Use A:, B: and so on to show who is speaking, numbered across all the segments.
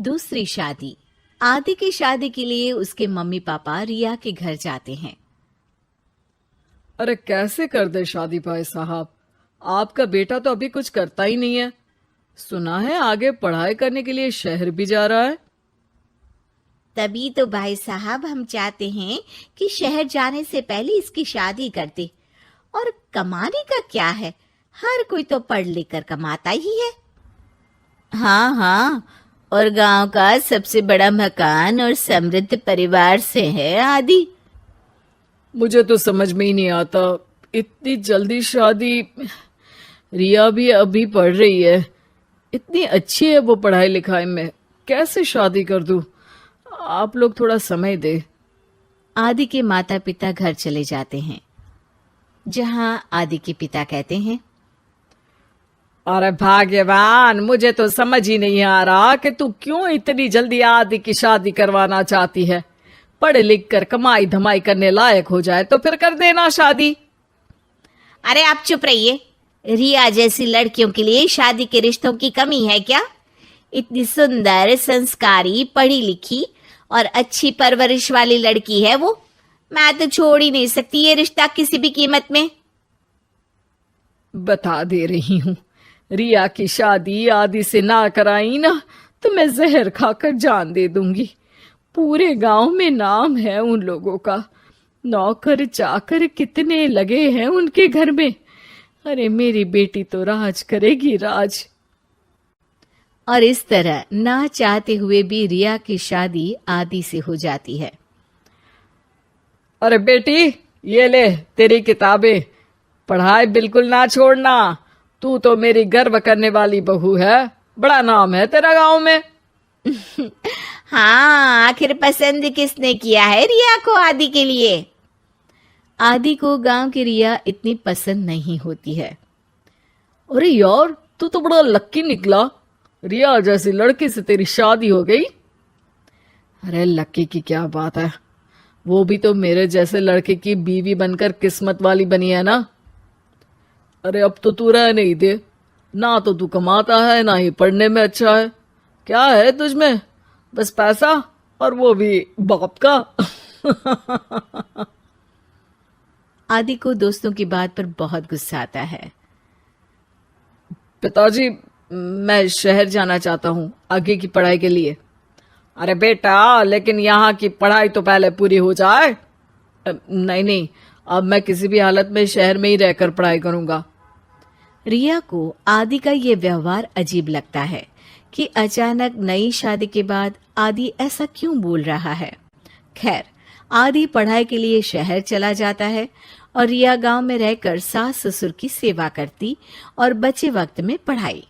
A: दूसरी शादी। आदि की शादी के लिए उसके मम्मी पापा रिया के घर जाते हैं।
B: अरे कैसे कर दे शादी भाई साहब, आपका बेटा तो अभी कुछ करता ही नहीं है। सुना है आगे पढ़ाई करने के लिए शहर भी जा रहा है।
A: तभी तो भाई साहब हम चाहते हैं कि शहर जाने से पहले इसकी शादी कर दे। और कमाने का क्या है, हर कोई तो पढ़ लिख कर कमाता ही है। हाँ हाँ, और गांव का सबसे बड़ा मकान और समृद्ध परिवार से है आदि।
B: मुझे तो समझ में ही नहीं आता, इतनी जल्दी शादी। रिया भी अभी पढ़ रही है, इतनी अच्छी है वो पढ़ाई लिखाई में, कैसे शादी कर दूं। आप लोग थोड़ा समय दे।
A: आदि के माता पिता घर चले जाते हैं, जहां आदि के पिता कहते हैं,
B: अरे भाग्यवान, मुझे तो समझ ही नहीं आ रहा कि तू क्यों इतनी जल्दी आदि की शादी करवाना चाहती है। पढ़ लिख कर कमाई धमाई करने लायक हो जाए तो फिर कर देना शादी।
A: अरे आप चुप रहिए। रिया जैसी लड़कियों के लिए शादी के रिश्तों की कमी है क्या? इतनी सुंदर, संस्कारी, पढ़ी लिखी और अच्छी परवरिश वाली लड़की है वो। मैं तो छोड़ ही नहीं सकती ये रिश्ता किसी भी कीमत में।
B: बता दे रही हूँ, रिया की शादी आदि से ना कराई ना तो मैं जहर खाकर जान दे दूंगी। पूरे गांव में नाम है उन लोगों का, नौकर चाकर कितने लगे हैं उनके घर में। अरे मेरी बेटी तो राज करेगी, राज।
A: और इस तरह ना चाहते हुए भी रिया की शादी आदि से हो जाती है।
B: अरे बेटी, ये ले तेरी किताबें, पढ़ाई बिल्कुल ना छोड़ना। तू तो मेरी गर्व करने वाली बहू है, बड़ा नाम है तेरा गांव में।
A: हाँ, आखिर पसंद किसने किया है रिया को आदि के लिए? आदि को गांव की रिया इतनी पसंद नहीं होती है।
B: अरे यार, तू तो बड़ा लक्की निकला, रिया जैसी लड़की से तेरी शादी हो गई। अरे लक्की की क्या बात है, वो भी तो मेरे जैसे लड़के की बीवी बनकर किस्मत वाली बनी है ना। अरे अब तो तू रह नहीं दे, ना तो तू कमाता है ना ही पढ़ने में अच्छा है। क्या है तुझ में? बस पैसा, और वो भी बाप का।
A: आदि को दोस्तों की बात पर बहुत गुस्सा आता है।
B: पिताजी, मैं शहर जाना चाहता हूँ आगे की पढ़ाई के लिए। अरे बेटा, लेकिन यहाँ की पढ़ाई तो पहले पूरी हो जाए। नहीं नहीं, अब मैं किसी भी हालत में शहर में ही रहकर पढ़ाई करूंगा।
A: रिया को आदि का ये व्यवहार अजीब लगता है कि अचानक नई शादी के बाद आदि ऐसा क्यों बोल रहा है। खैर, आदि पढ़ाई के लिए शहर चला जाता है और रिया गांव में रहकर सास ससुर की सेवा करती और बचे वक्त में पढ़ाई।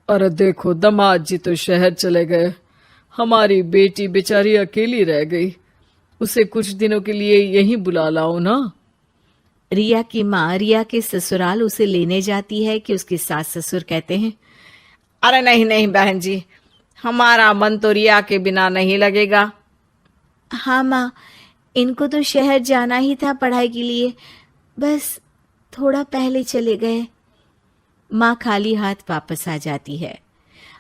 B: अरे देखो, दामाद जी तो शहर चले गए, हमारी बेटी बेचारी अकेली रह गई। उसे कुछ दिनों के लिए यहीं बुला लाओ ना।
A: रिया की माँ रिया के ससुराल उसे लेने जाती है कि उसके सास ससुर कहते हैं,
B: अरे नहीं नहीं बहन जी, हमारा मन तो रिया के बिना नहीं लगेगा।
A: हाँ माँ, इनको तो शहर जाना ही था पढ़ाई के लिए, बस थोड़ा पहले चले गए। माँ खाली हाथ वापस आ जाती है।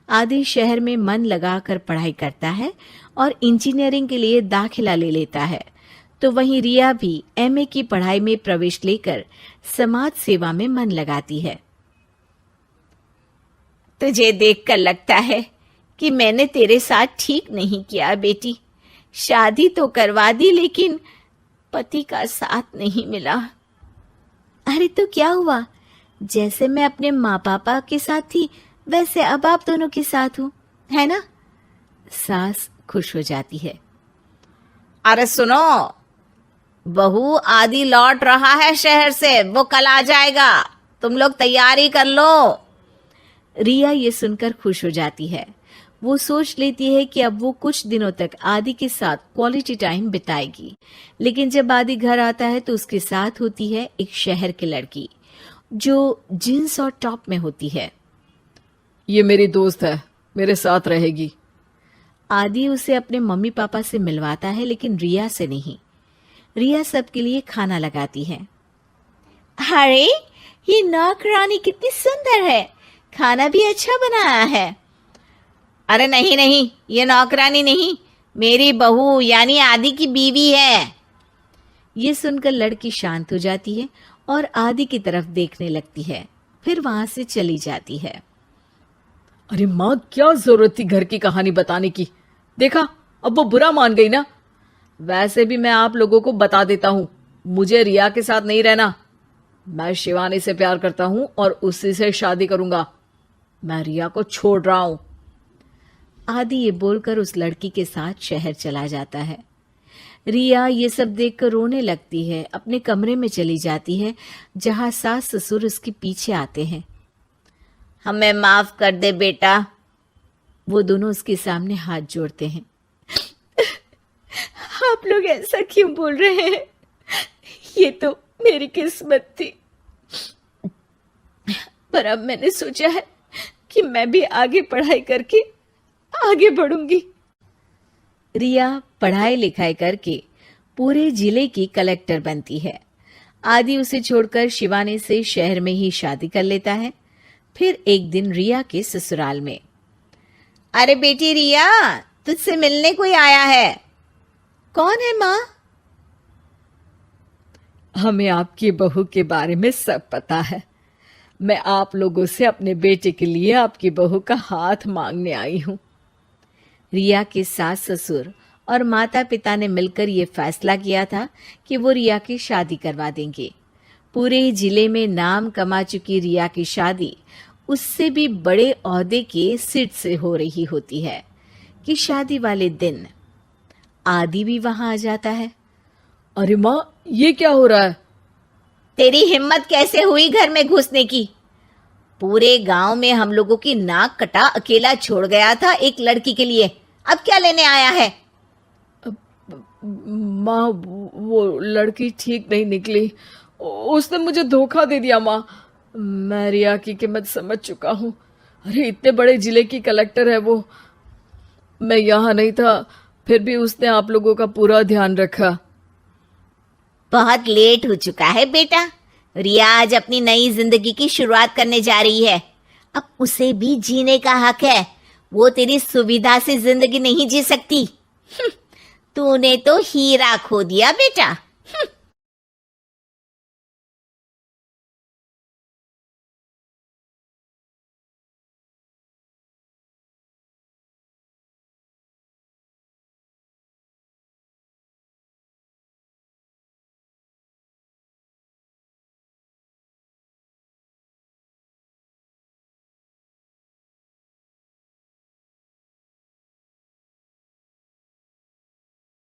A: आदि शहर में मन लगाकर पढ़ाई करता है और इंजीनियरिंग के लिए दाखिला ले लेता है, तो वहीं रिया भी एमए की पढ़ाई में प्रवेश लेकर समाज सेवा में मन लगाती है। तुझे देखकर लगता है कि मैंने तेरे साथ ठीक नहीं किया बेटी। शादी तो करवा दी लेकिन पति का साथ नहीं मिला। अरे तो क्या हुआ, जैसे मैं अपने माँ पापा के साथ थी वैसे अब आप दोनों के साथ हूँ, है ना? सास खुश हो जाती है। अरे सुनो, बहू आदि लौट रहा है शहर से, वो कल आ जाएगा, तुम लोग तैयारी कर लो। रिया ये सुनकर खुश हो जाती है। वो सोच लेती है कि अब वो कुछ दिनों तक आदि के साथ क्वालिटी टाइम बिताएगी। लेकिन जब आदि घर आता है तो उसके साथ होती है एक शहर की लड़की जो जींस और टॉप में होती है।
B: ये मेरी दोस्त है, मेरे साथ रहेगी।
A: आदि उसे अपने मम्मी पापा से मिलवाता है लेकिन रिया से नहीं। रिया सबके लिए खाना लगाती है। अरे ये नौकरानी कितनी सुंदर है, खाना भी अच्छा बनाया है। अरे नहीं नहीं, ये नौकरानी नहीं, मेरी बहू यानी आदि की बीवी है। ये सुनकर लड़की शांत हो जाती है और आदि की तरफ देखने लगती है, फिर वहां से चली जाती है।
B: अरे माँ, क्या जरूरत थी घर की कहानी बताने की? देखा, अब वो बुरा मान गई ना। वैसे भी मैं आप लोगों को बता देता हूं, मुझे रिया के साथ नहीं रहना। मैं शिवानी से प्यार करता हूं और उसी से शादी करूंगा। मैं रिया को छोड़ रहा हूं।
A: आदि ये बोलकर उस लड़की के साथ शहर चला जाता है। रिया ये सब देखकर रोने लगती है, अपने कमरे में चली जाती है जहां सास ससुर उसके पीछे आते हैं। हमें माफ कर दे बेटा। वो दोनों उसके सामने हाथ जोड़ते हैं। आप लोग ऐसा क्यों बोल रहे हैं? ये तो मेरी किस्मत थी, पर अब मैंने सोचा है कि मैं भी आगे पढ़ाई करके आगे बढ़ूंगी। रिया पढ़ाई लिखाई करके पूरे जिले की कलेक्टर बनती है। आदि उसे छोड़कर शिवानी से शहर में ही शादी कर लेता है। फिर एक दिन रिया के ससुराल में, अरे बेटी रिया, तुझसे मिलने कोई आया है। कौन है माँ?
B: हमें आपकी बहू के बारे में सब पता है। मैं आप लोगों से अपने बेटे के लिए आपकी बहू का हाथ मांगने आई हूं।
A: रिया के सास ससुर और माता पिता ने मिलकर ये फैसला किया था कि वो रिया की शादी करवा देंगे। पूरे जिले में नाम कमा चुकी रिया की शादी उससे भी बड़े ओहदे के सिट से हो रही होती है कि शादी वाले दिन आदि भी वहां आ जाता है।
B: अरे माँ, ये क्या हो रहा है?
A: तेरी हिम्मत कैसे हुई घर में घुसने की? पूरे गांव में हम लोगों की नाक कटा अकेला छोड़ गया था एक लड़की के लिए, अब क्या लेने आया है?
B: माँ, वो लड़की ठीक नहीं निकली। उसने मुझे धोखा दे दिया माँ। मैं रिया की कीमत समझ चुका हूँ। अरे इतने बड़े जिले की कलेक्टर है वो। मैं यहाँ नहीं था, फिर भी उसने आप लोगों का पूरा ध्यान रखा।
A: बहुत लेट हो चुका है बेटा। रिया आज अपनी नई जिंदगी की शुरुआत करने जा रही है। अब उसे भी जीने का हक है। वो तेरी सुविधा से जिंदगी नहीं जी सकती। तूने तो हीरा खो दिया बेटा।